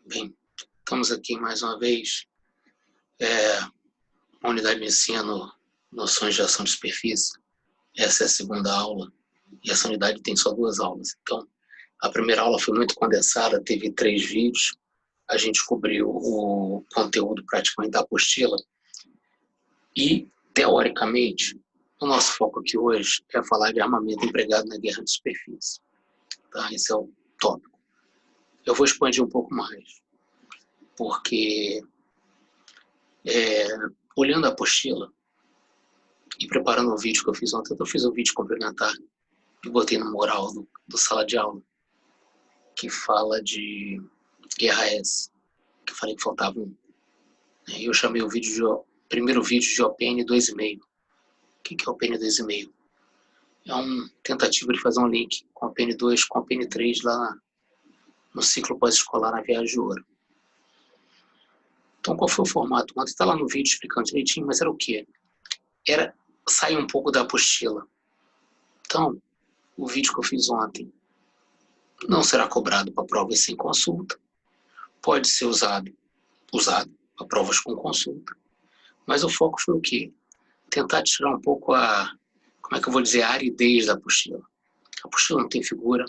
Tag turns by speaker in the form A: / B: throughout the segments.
A: Bem, estamos aqui mais uma vez, a unidade de ensino Noções de Ação de Superfície. Essa é a segunda aula, e essa unidade tem só 2 aulas. Então, a primeira aula foi muito condensada, teve 3 vídeos, a gente cobriu o conteúdo praticamente da apostila, e, teoricamente, o nosso foco aqui hoje é falar de armamento empregado na guerra de superfície. Tá? Esse é o tópico. Eu vou expandir um pouco mais, porque olhando a apostila e preparando o vídeo que eu fiz ontem, eu fiz um vídeo complementar e botei no mural do sala de aula, que fala de Guerra S, que eu falei que faltava um. E eu chamei o primeiro vídeo de OPN 2,5. O que é OPN 2,5? É uma tentativa de fazer um link com a OPN 2, com a OPN 3 lá no ciclo pós-escolar na Viagem de Ouro. Então, qual foi o formato? Ontem está lá no vídeo explicando direitinho, mas era o quê? Era sair um pouco da apostila. Então, o vídeo que eu fiz ontem não será cobrado para provas sem consulta, pode ser usado para provas com consulta, mas o foco foi o quê? Tentar tirar um pouco a aridez da apostila. A apostila não tem figura,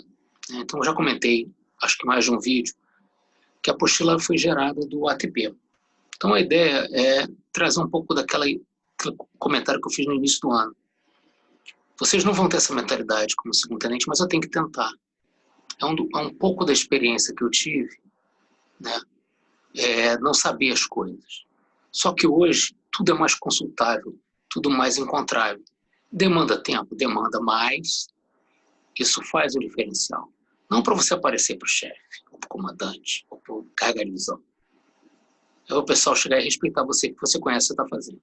A: né? Então eu já comentei, acho que mais de um vídeo, que a apostila foi gerada do ATP. Então a ideia é trazer um pouco daquele comentário que eu fiz no início do ano. Vocês não vão ter essa mentalidade como segundo tenente, mas eu tenho que tentar. É um pouco da experiência que eu tive, né? Não saber as coisas. Só que hoje tudo é mais consultável, tudo mais encontrável. Demanda tempo, demanda, mas isso faz o diferencial. Não para você aparecer para o chefe, ou para o comandante, ou para o carga de visão. É o pessoal chegar e respeitar você, que você conhece o que você está fazendo.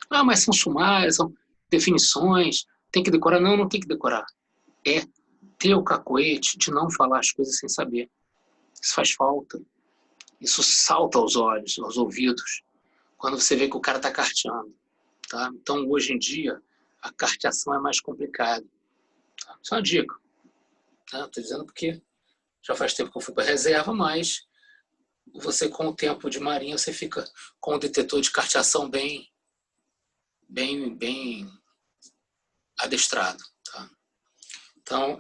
A: Ah, mas são sumários, são definições, tem que decorar. Não, não tem que decorar. É ter o cacoete de não falar as coisas sem saber. Isso faz falta. Isso salta aos olhos, aos ouvidos, quando você vê que o cara está carteando. Tá? Então, hoje em dia, a carteação é mais complicada. Tá? Isso é uma dica. Estou dizendo porque já faz tempo que eu fui para a reserva, mas você, com o tempo de marinha, você fica com o detetor de carteação bem adestrado. Tá? Então,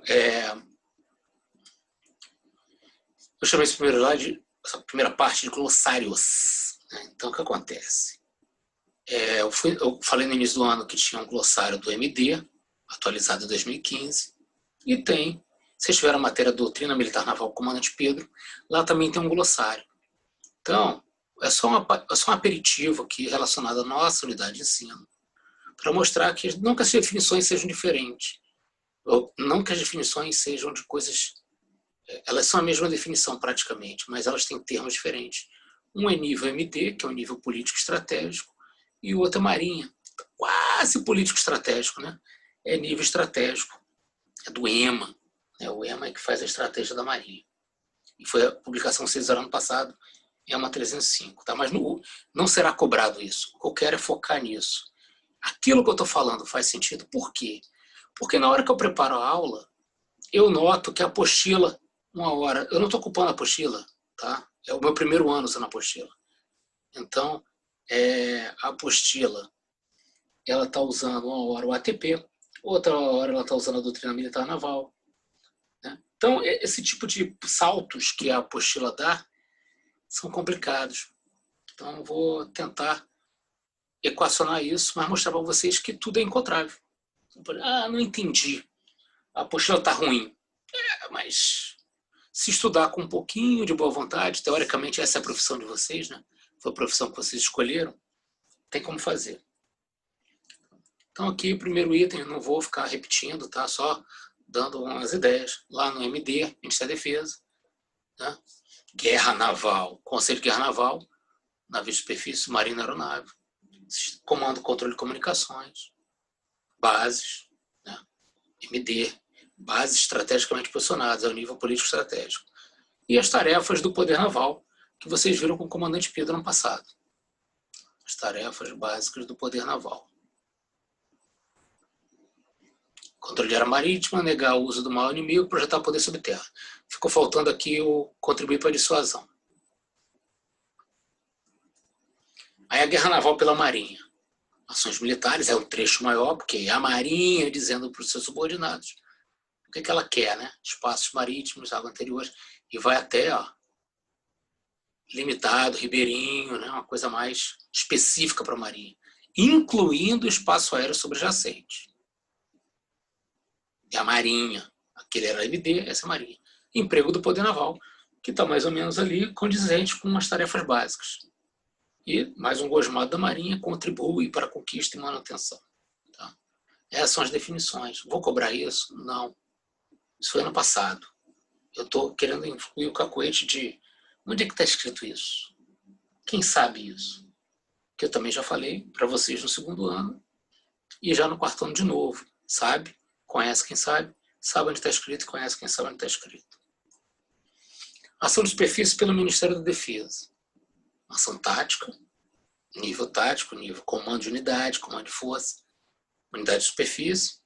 A: eu chamei essa primeira parte de glossários. Né? Então, o que acontece? Eu falei no início do ano que tinha um glossário do MD, atualizado em 2015, e vocês tiveram a matéria Doutrina Militar Naval Comandante Pedro, lá também tem um glossário. Então, é só um aperitivo aqui relacionado à nossa unidade de ensino, para mostrar que não que as definições sejam diferentes, ou não que as definições sejam de coisas... Elas são a mesma definição praticamente, mas elas têm termos diferentes. Um é nível MD, que é o nível político-estratégico, e o outro é marinha, quase político-estratégico, né? É nível estratégico, é do EMA. O EMA é que faz a estratégia da marinha. E foi a publicação que vocês fizeram ano passado, EMA 305. Tá? Mas não será cobrado isso. O que eu quero é focar nisso. Aquilo que eu estou falando faz sentido. Por quê? Porque na hora que eu preparo a aula, eu noto que a apostila, eu não estou ocupando a apostila, tá? É o meu primeiro ano usando a apostila. Então, a apostila, ela está usando uma hora o ATP, outra hora ela está usando a doutrina militar naval. Né? Então, esse tipo de saltos que a apostila dá são complicados. Então, eu vou tentar equacionar isso, mas mostrar para vocês que tudo é encontrável. Não entendi. A apostila está ruim. Mas se estudar com um pouquinho de boa vontade, teoricamente essa é a profissão de vocês, né? Foi a profissão que vocês escolheram, tem como fazer. Então aqui o primeiro item, não vou ficar repetindo, tá? Só dando umas ideias. Lá no MD, Ministério da Defesa, né? Guerra Naval, Conselho de Guerra Naval, navio de superfície, marinha aeronave, comando, controle de comunicações, bases, né? MD, bases estrategicamente posicionadas ao nível político-estratégico. E as tarefas do poder naval, que vocês viram com o comandante Pedro ano passado. As tarefas básicas do poder naval. Controle de área marítima, negar o uso do maior inimigo, projetar poder sob terra. Ficou faltando aqui o contribuir para a dissuasão. Aí a guerra naval pela Marinha. Ações militares é um trecho maior, porque é a Marinha dizendo para os seus subordinados o que ela quer, né? Espaços marítimos, água interiores, e vai até limitado, ribeirinho, né? Uma coisa mais específica para a Marinha, incluindo o espaço aéreo sobrejacente. É a Marinha. Aquele era a MD, essa é a Marinha. Emprego do poder naval, que está mais ou menos ali condizente com as tarefas básicas. E mais um gosmado da Marinha contribui para a conquista e manutenção. Tá? Essas são as definições. Vou cobrar isso? Não. Isso foi ano passado. Eu estou querendo incluir o cacoete de onde é que está escrito isso? Quem sabe isso? Que eu também já falei para vocês no segundo ano e já no quarto ano de novo. Sabe? Conhece quem sabe? Sabe onde está escrito e conhece quem sabe onde está escrito. Ação de superfície pelo Ministério da Defesa. Ação tática, nível tático, nível comando de unidade, comando de força, unidade de superfície,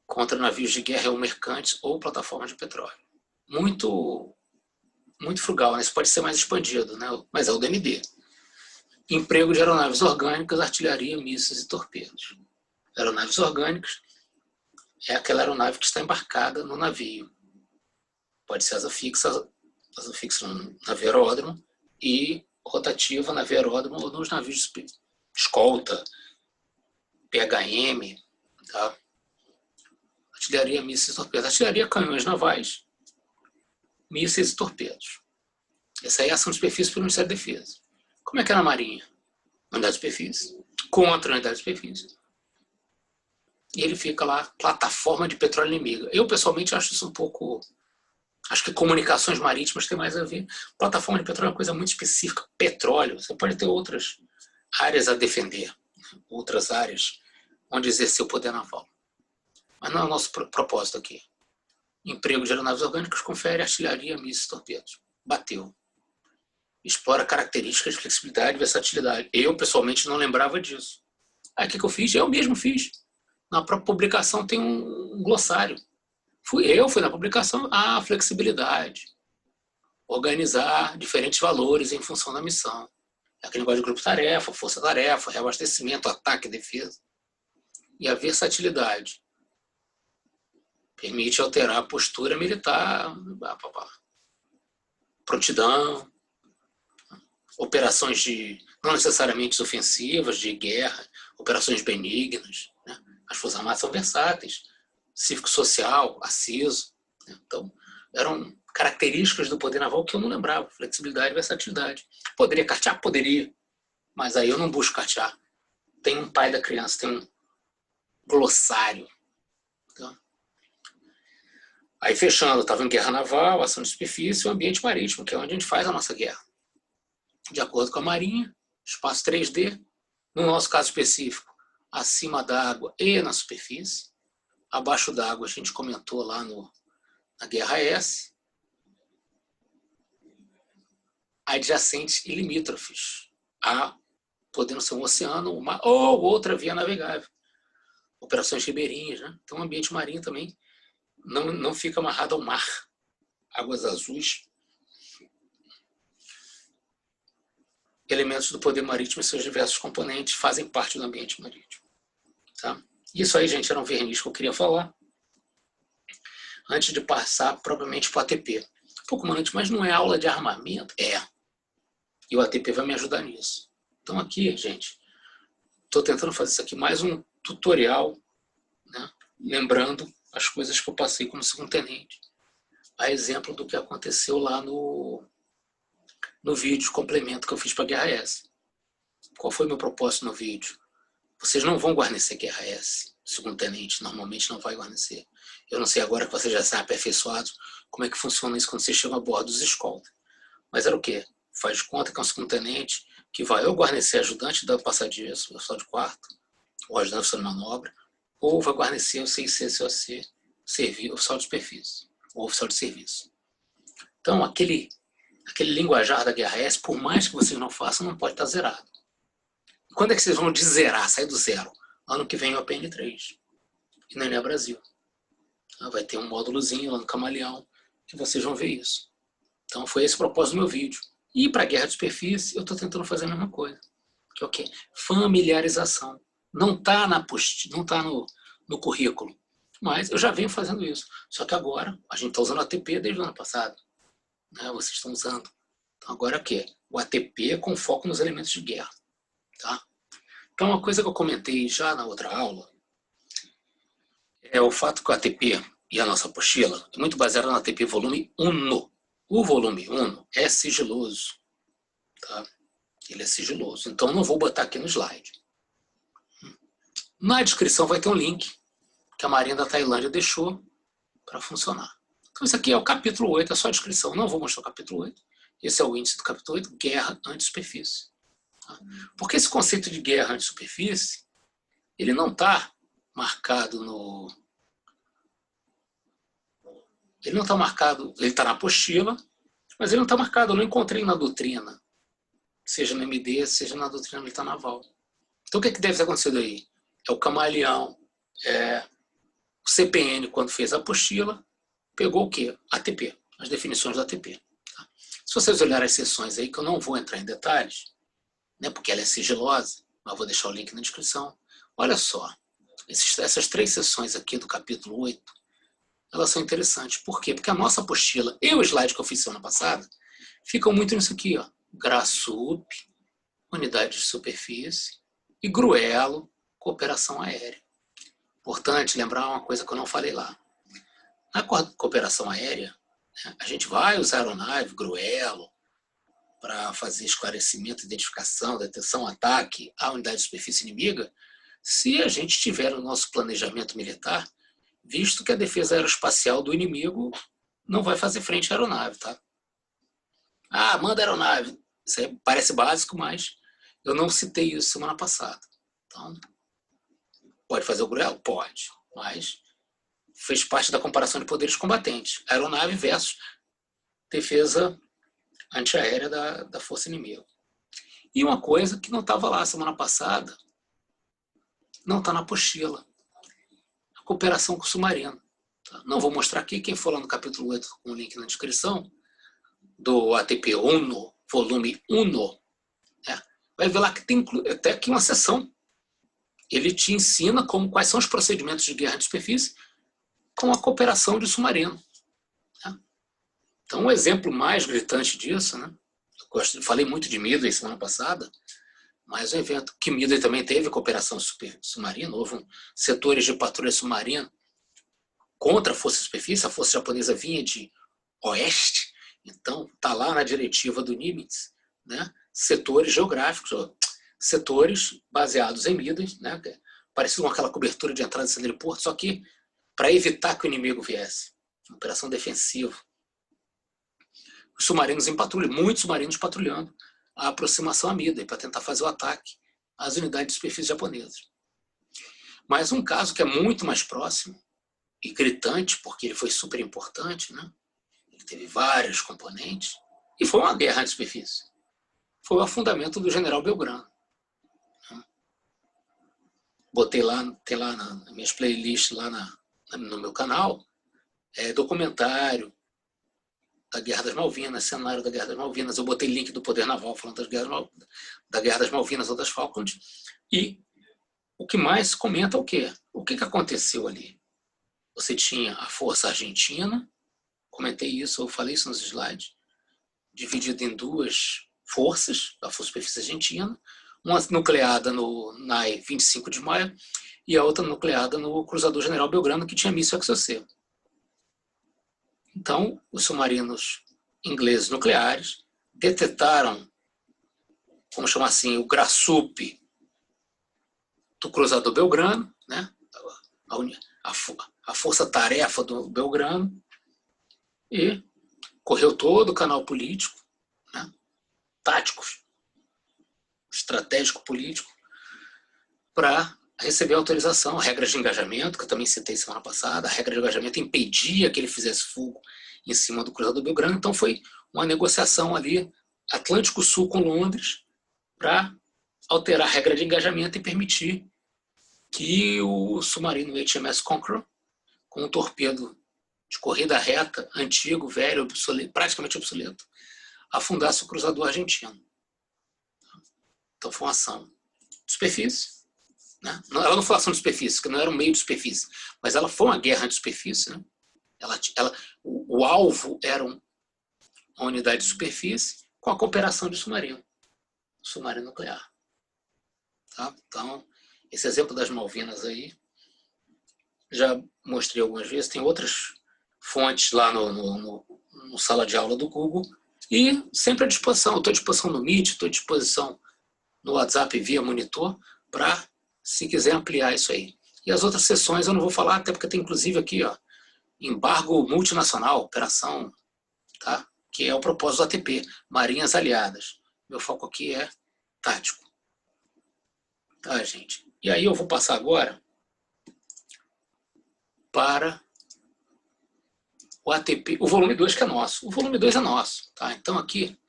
A: contra navios de guerra ou mercantes ou plataformas de petróleo. Muito frugal, né? Isso pode ser mais expandido, né? Mas é o DMD. Emprego de aeronaves orgânicas, artilharia, mísseis e torpedos. Aeronaves orgânicas é aquela aeronave que está embarcada no navio. Pode ser asa fixa no navio aeródromo e rotativa, navio aeródromo ou nos navios de escolta, PHM, tá? Artilharia, mísseis e torpedos. Artilharia, canhões navais, mísseis e torpedos. Essa aí é a ação de superfície pelo Ministério da Defesa. Como é que é na Marinha? Unidade de superfície, contra a unidade de superfície. E ele fica lá, plataforma de petróleo inimiga. Eu, pessoalmente, acho isso um pouco... Acho que comunicações marítimas tem mais a ver. Plataforma de petróleo é uma coisa muito específica. Petróleo, você pode ter outras áreas a defender, outras áreas onde exercer o poder naval. Mas não é o nosso propósito aqui. Emprego de aeronaves orgânicas confere artilharia, mísseis e torpedos. Bateu. Explora características de flexibilidade e versatilidade. Eu, pessoalmente, não lembrava disso. Aí, o que eu fiz? Eu mesmo fiz. Na própria publicação tem um glossário. Fui na publicação, flexibilidade. Organizar diferentes valores em função da missão. Aquele negócio de grupo-tarefa, força-tarefa, reabastecimento, ataque, defesa. E a versatilidade. Permite alterar a postura militar, prontidão, operações não necessariamente ofensivas, de guerra, operações benignas. Né? As Forças Armadas são versáteis. Cívico-social, aciso. Né? Então, eram características do poder naval que eu não lembrava. Flexibilidade e versatilidade. Poderia cartear? Poderia. Mas aí eu não busco cartear. Tem um pai da criança, tem um glossário. Então, aí fechando, estava em guerra naval, ação de superfície e o ambiente marítimo, que é onde a gente faz a nossa guerra. De acordo com a Marinha, espaço 3D, no nosso caso específico, acima da água e na superfície. Abaixo d'água, a gente comentou lá na Guerra S. Adjacentes e limítrofes, podendo ser um oceano, uma ou outra via navegável. Operações ribeirinhas, né? Então o ambiente marinho também não fica amarrado ao mar. Águas azuis. Elementos do poder marítimo e seus diversos componentes fazem parte do ambiente marítimo. Tá? Isso aí, gente, era um verniz que eu queria falar antes de passar propriamente para o ATP. Um pouco antes, mas não é aula de armamento? É. E o ATP vai me ajudar nisso. Então aqui, gente, estou tentando fazer isso aqui mais um tutorial, né? Lembrando as coisas que eu passei como segundo-tenente. A exemplo do que aconteceu lá no vídeo complemento que eu fiz para a Guerra S. Qual foi o meu propósito no vídeo? Vocês não vão guarnecer Guerra S. Segundo-tenente normalmente não vai guarnecer. Eu não sei agora que vocês já são aperfeiçoados como é que funciona isso quando vocês chegam a bordo dos escoltas. Mas era o quê? Faz de conta que é um segundo-tenente que vai ou guarnecer ajudante da passageiro, oficial de quarto, ou ajudante oficial de manobra, ou vai guarnecer o CIC-COC, oficial de superfície, ou oficial de serviço. Então, aquele linguajar da Guerra S, por mais que vocês não façam, não pode estar zerado. Quando é que vocês vão zerar, sair do zero? Ano que vem o APN3. E na Enem Brasil. Vai ter um módulozinho lá no Camaleão que vocês vão ver isso. Então foi esse o propósito do meu vídeo. E para a guerra de superfície, eu estou tentando fazer a mesma coisa. Que é o quê? Familiarização. Não está não tá no currículo. Mas eu já venho fazendo isso. Só que agora, a gente está usando o ATP desde o ano passado. Né? Vocês estão usando. Então agora o quê? O ATP com foco nos elementos de guerra. Tá? Então uma coisa que eu comentei já na outra aula é o fato que o ATP e a nossa apostila é muito baseada no ATP volume 1. O volume 1 é sigiloso. Tá? Ele é sigiloso. Então não vou botar aqui no slide. Na descrição vai ter um link que a Marinha da Tailândia deixou para funcionar. Então isso aqui é o capítulo 8, é só a descrição. Não vou mostrar o capítulo 8. Esse é o índice do capítulo 8, guerra anti-superfície. Tá? Porque esse conceito de guerra anti-superfície, ele não está marcado no... Ele não está marcado, ele está na apostila, mas ele não está marcado, eu não encontrei na doutrina, seja no MD, seja na doutrina militar naval. Então o que deve ter acontecido aí? É o Camaleão, o CPN, quando fez a apostila, pegou o quê? ATP, as definições do ATP. Tá? Se vocês olharem as seções aí, que eu não vou entrar em detalhes, né, porque ela é sigilosa, mas vou deixar o link na descrição. Olha só, essas 3 seções aqui do capítulo 8, elas são interessantes. Por quê? Porque a nossa apostila e o slide que eu fiz semana passada ficam muito nisso aqui, ó. GRASUP, unidade de superfície, e GRUELO, cooperação aérea. Importante lembrar uma coisa que eu não falei lá. Na cooperação aérea, né, a gente vai usar aeronave, GRUELO, para fazer esclarecimento, identificação, deteção, ataque à unidade de superfície inimiga, se a gente tiver no nosso planejamento militar, visto que a defesa aeroespacial do inimigo não vai fazer frente à aeronave, tá? Ah, manda aeronave. Isso aí parece básico, mas eu não citei isso semana passada. Então, pode fazer o GRUELO? Pode, mas fez parte da comparação de poderes combatentes. Aeronave versus defesa antiaérea da força inimiga. E uma coisa que não estava lá semana passada, não está na apostila. A cooperação com o submarino. Tá? Não vou mostrar aqui, quem for lá no capítulo 8, com o link na descrição, do ATP 1, volume 1, né? Vai ver lá que tem até aqui uma seção. Ele te ensina quais são os procedimentos de guerra de superfície com a cooperação de submarino. Né? Então, um exemplo mais gritante disso, né? Falei muito de Midway semana passada, mas um evento que Midway também teve cooperação submarina, houve setores de patrulha submarina contra a força de superfície, a força japonesa vinha de oeste, então está lá na diretiva do Nimitz, né, setores geográficos, setores baseados em Midway, né, parecido com aquela cobertura de entrada e saída de porto, só que para evitar que o inimigo viesse. Uma operação defensiva. Os submarinos em patrulha, muitos submarinos patrulhando a aproximação a Midway para tentar fazer o ataque às unidades de superfície japonesas. Mas um caso que é muito mais próximo e gritante, porque ele foi super importante, né? Ele teve vários componentes, e foi uma guerra de superfície. Foi o afundamento do general Belgrano. Botei lá, tem lá nas minhas playlists, lá no meu canal, documentário da Guerra das Malvinas, cenário da Guerra das Malvinas. Eu botei link do Poder Naval falando da Guerra das Malvinas ou das Falklands. E o que mais comenta é o quê? O que aconteceu ali? Você tinha a força argentina, comentei isso, eu falei isso nos slides, dividida em 2 forças, a Força Superfície Argentina, uma nucleada no NAE 25 de maio e a outra nucleada no Cruzador General Belgrano, que tinha míssil XOC. Então, os submarinos ingleses nucleares detetaram, vamos chamar assim, o GRASUP do Cruzador Belgrano, né? A força-tarefa do Belgrano, e correu todo o canal político, né? Tático, estratégico político, para receber autorização, regras de engajamento, que eu também citei semana passada, a regra de engajamento impedia que ele fizesse fogo em cima do Cruzador Belgrano, então foi uma negociação ali, Atlântico Sul com Londres, para alterar a regra de engajamento e permitir que o submarino HMS Conqueror, com um torpedo de corrida reta, antigo, velho, obsoleto, praticamente obsoleto, afundasse o cruzador argentino. Então foi uma ação de superfície. Né? Ela não foi uma ação de superfície, porque não era um meio de superfície, mas ela foi uma guerra de superfície. Né? O alvo era uma unidade de superfície com a cooperação de submarino nuclear. Tá? Então, esse exemplo das Malvinas aí, já mostrei algumas vezes, tem outras fontes lá no sala de aula do Google, e sempre à disposição. Estou à disposição no Meet, estou à disposição no WhatsApp via monitor, para, se quiser, ampliar isso aí. E as outras sessões eu não vou falar, até porque tem inclusive aqui, ó, embargo multinacional, operação, tá? Que é o propósito do ATP, Marinhas Aliadas. Meu foco aqui é tático. Tá, gente? E aí eu vou passar agora para o ATP, o volume 2 que é nosso. O volume 2 é nosso, tá? Então aqui,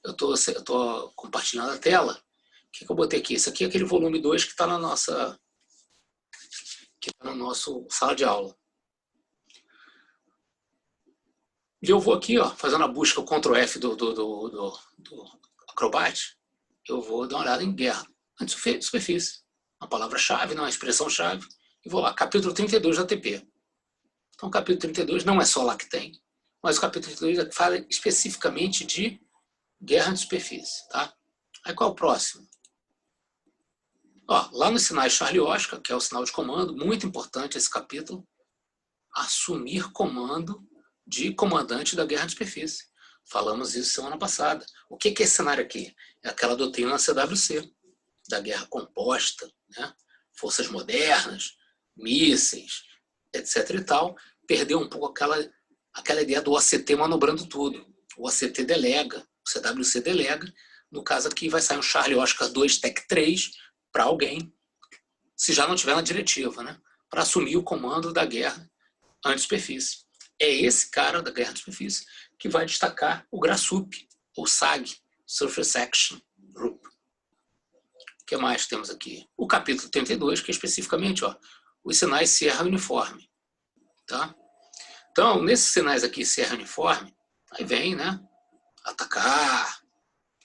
A: eu tô compartilhando a tela. O que eu botei aqui? Isso aqui é aquele volume 2 que está na nossa, que está no nosso sala de aula. E eu vou aqui, ó, fazendo a busca, o Ctrl F do Acrobat, eu vou dar uma olhada em guerra anti-superfície. Uma palavra-chave, uma expressão-chave, e vou lá, capítulo 32 da ATP. Então, o capítulo 32 não é só lá que tem, mas o capítulo 32 fala especificamente de guerra anti-superfície. Tá? Aí qual é o próximo? Ó, lá nos sinais Charlie Oscar, que é o sinal de comando, muito importante esse capítulo, assumir comando de comandante da guerra de superfície. Falamos isso semana passada. O que é esse cenário aqui? É aquela doutrina CWC, da guerra composta, né? Forças modernas, mísseis, etc. e tal. Perdeu um pouco aquela ideia do OCT manobrando tudo. O OCT delega, o CWC delega. No caso aqui vai sair um Charlie Oscar 2 Tec 3 para alguém, se já não tiver na diretiva, né? Para assumir o comando da guerra anti-superfície. É esse cara da guerra anti-superfície que vai destacar o GRASUP, ou SAG, Surface Action Group. O que mais temos aqui? O capítulo 32, que é especificamente, ó, os sinais Sierra Uniforme. Tá? Então, nesses sinais aqui, Sierra Uniforme, aí vem, né? Atacar,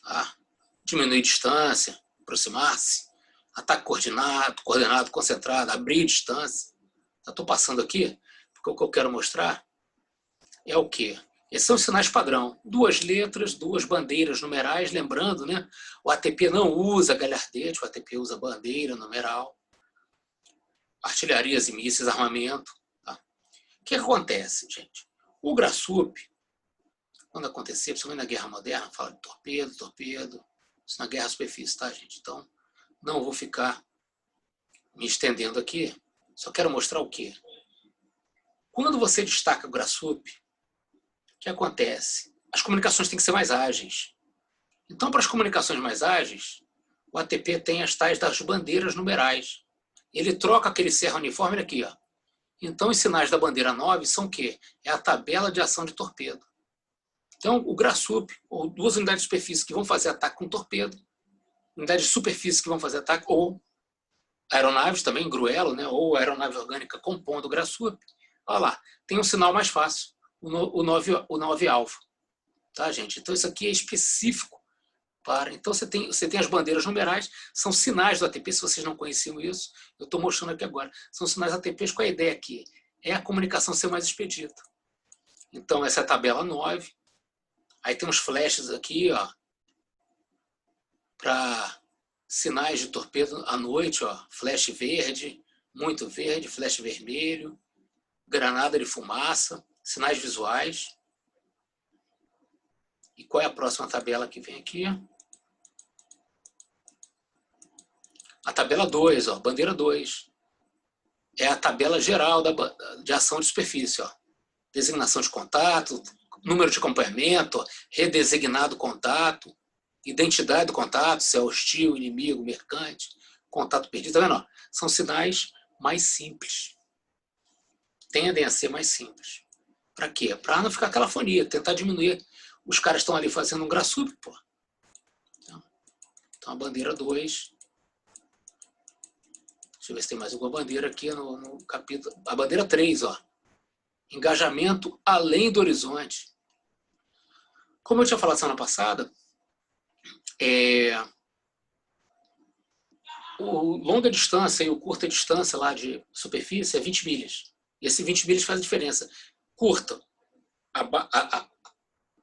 A: tá? Diminuir distância, aproximar-se, ataque coordenado, concentrado, abrir distância. Estou passando aqui, porque o que eu quero mostrar é o quê? Esses são os sinais padrão. 2 letras, 2 bandeiras numerais, lembrando, né? O ATP não usa galhardete, o ATP usa bandeira numeral. Artilharias e mísseis, armamento. Tá? O que acontece, gente? O GRASUP, quando acontecer, principalmente na guerra moderna, fala de torpedo, isso na guerra à superfície, tá, gente? Então, não vou ficar me estendendo aqui, só quero mostrar o quê? Quando você destaca o GRASUP, o que acontece? As comunicações têm que ser mais ágeis. Então, para as comunicações mais ágeis, o ATP tem as tais das bandeiras numerais. Ele troca aquele Sierra Uniforme aqui, ó. Então, os sinais da bandeira 9 são o quê? É a tabela de ação de torpedo. Então, o GRASUP, ou 2 unidades de superfície que vão fazer ataque com torpedo, unidades de superfície que vão fazer ataque, ou aeronaves também, gruelo, né? Ou aeronave orgânica compondo o GRASUP. Olha lá, tem um sinal mais fácil, o 9 alvo. Tá, gente? Então, isso aqui é específico para... Então, você tem as bandeiras numerais, são sinais do ATP, se vocês não conheciam isso, eu estou mostrando aqui agora. São sinais ATPs com a ideia aqui. É a comunicação ser mais expedita. Então, essa é a tabela 9. Aí tem uns flashes aqui, ó, para sinais de torpedo à noite, ó, flash verde, muito verde, flash vermelho, granada de fumaça, sinais visuais. E qual é a próxima tabela que vem aqui? A tabela 2, ó, bandeira 2. É a tabela geral de ação de superfície. Ó. Designação de contato, número de acompanhamento, redesignado contato, identidade do contato, se é hostil, inimigo, mercante, contato perdido. Tá vendo? Ó? São sinais mais simples. Tendem a ser mais simples. Para quê? Para não ficar aquela fonia, tentar diminuir. Os caras estão ali fazendo um GRASUP, pô. Então, a bandeira 2. Deixa eu ver se tem mais alguma bandeira aqui no capítulo. A bandeira 3, ó. Engajamento além do horizonte. Como eu tinha falado semana passada, o longa distância e o curta distância lá de superfície é 20 milhas. E esse 20 milhas faz a diferença. Curta,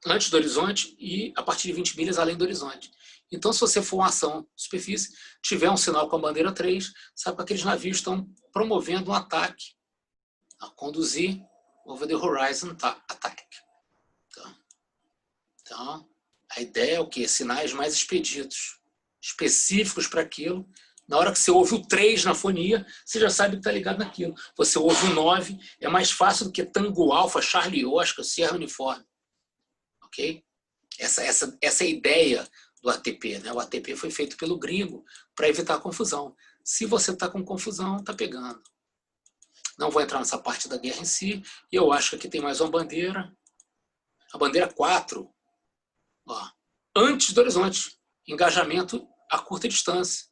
A: antes do horizonte e a partir de 20 milhas além do horizonte. Então, se você for uma ação de superfície, tiver um sinal com a bandeira 3, sabe que aqueles navios estão promovendo um ataque, a conduzir over the horizon attack. Então, a ideia é o quê? Sinais mais expeditos, específicos para aquilo. Na hora que você ouve o 3 na fonia, você já sabe que está ligado naquilo. Você ouve o 9, é mais fácil do que Tango Alfa, Charlie Oscar, Sierra Uniforme. Ok? Essa é a ideia do ATP. Né? O ATP foi feito pelo gringo para evitar confusão. Se você está com confusão, está pegando. Não vou entrar nessa parte da guerra em si. E eu acho que aqui tem mais uma bandeira. A bandeira 4. Ó, antes do horizonte. Engajamento a curta distância.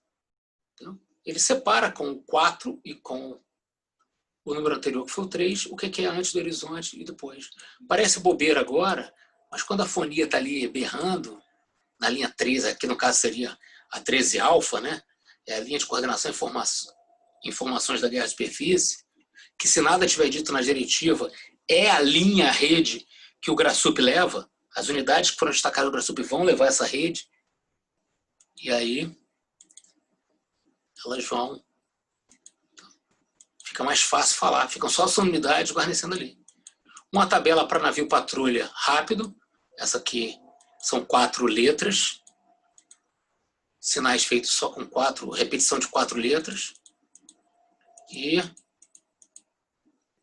A: Então, ele separa com o 4 e com o número anterior, que foi o 3, o que é antes do horizonte e depois. Parece bobeira agora, mas quando a fonia está ali berrando, na linha 13, aqui no caso seria a 13 alfa, né? É a linha de coordenação e informações da guerra de superfície, que se nada tiver dito na diretiva, é a linha, a rede que o GRASUP leva, as unidades que foram destacadas do GRASUP vão levar essa rede, e aí elas vão... Fica mais fácil falar, ficam só as unidades guarnecendo ali. Uma tabela para navio patrulha rápido, essa aqui são 4 letras, sinais feitos só com 4, repetição de 4 letras, e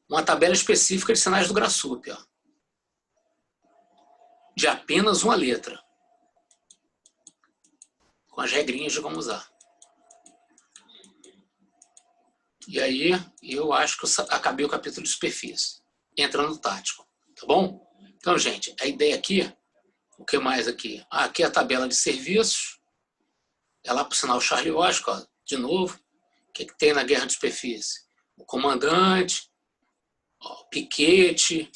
A: uma tabela específica de sinais do GRASUP, ó, de apenas uma letra, com as regrinhas de como usar. E aí, eu acho que eu acabei o capítulo de superfície. Entra no tático, tá bom? Então, gente, a ideia aqui, o que mais aqui? Aqui é a tabela de serviços. É lá para o sinal Charlie Oscar, ó, de novo. O que tem na guerra de superfície? O comandante, ó, o piquete,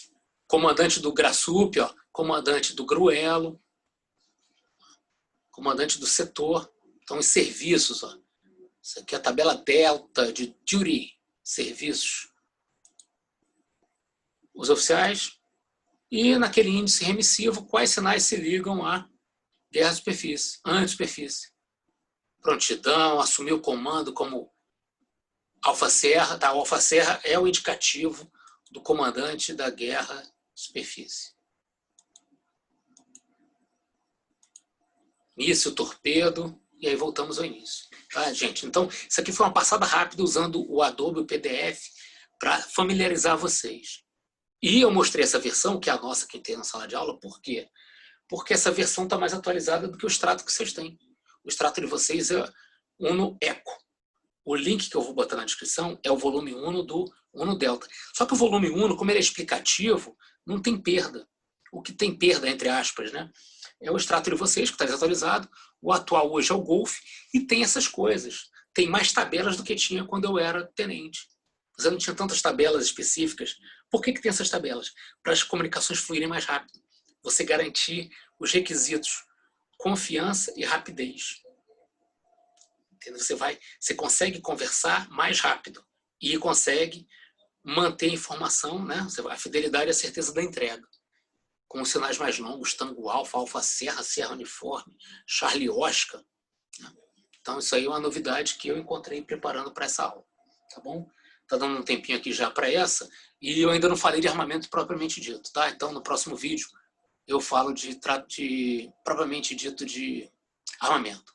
A: comandante do GRASUP, ó, comandante do Gruelo, comandante do setor. Então, os serviços, ó. Isso aqui é a tabela delta de duty, serviços. Os oficiais. E naquele índice remissivo, quais sinais se ligam à guerra de superfície, anti-superfície. Prontidão, assumir o comando como Alfa Serra. Tá? O Alfa Serra é o indicativo do comandante da guerra de superfície. Míssil, torpedo, e aí voltamos ao início. Tá, gente? Então, isso aqui foi uma passada rápida usando o Adobe, o PDF, para familiarizar vocês. E eu mostrei essa versão, que é a nossa que tem na sala de aula, por quê? Porque essa versão está mais atualizada do que o extrato que vocês têm. O extrato de vocês é Uno Eco. O link que eu vou botar na descrição é o volume 1 do Uno Delta. Só que o volume 1, como ele é explicativo, não tem perda. O que tem perda, entre aspas, né? É o extrato de vocês, que está desatualizado. O atual hoje é o Golf. E tem essas coisas. Tem mais tabelas do que tinha quando eu era tenente. Você não tinha tantas tabelas específicas. Por que tem essas tabelas? Para as comunicações fluírem mais rápido. Você garantir os requisitos confiança e rapidez. Você consegue conversar mais rápido e consegue manter a informação, né? A fidelidade e a certeza da entrega. Com os sinais mais longos, Tango Alfa, Alfa Serra, Sierra Uniforme, Charlie Oscar. Né? Então isso aí é uma novidade que eu encontrei preparando para essa aula. Tá bom? Tá dando um tempinho aqui já para essa. E eu ainda não falei de armamento propriamente dito. Tá? Então no próximo vídeo eu falo propriamente dito de armamento.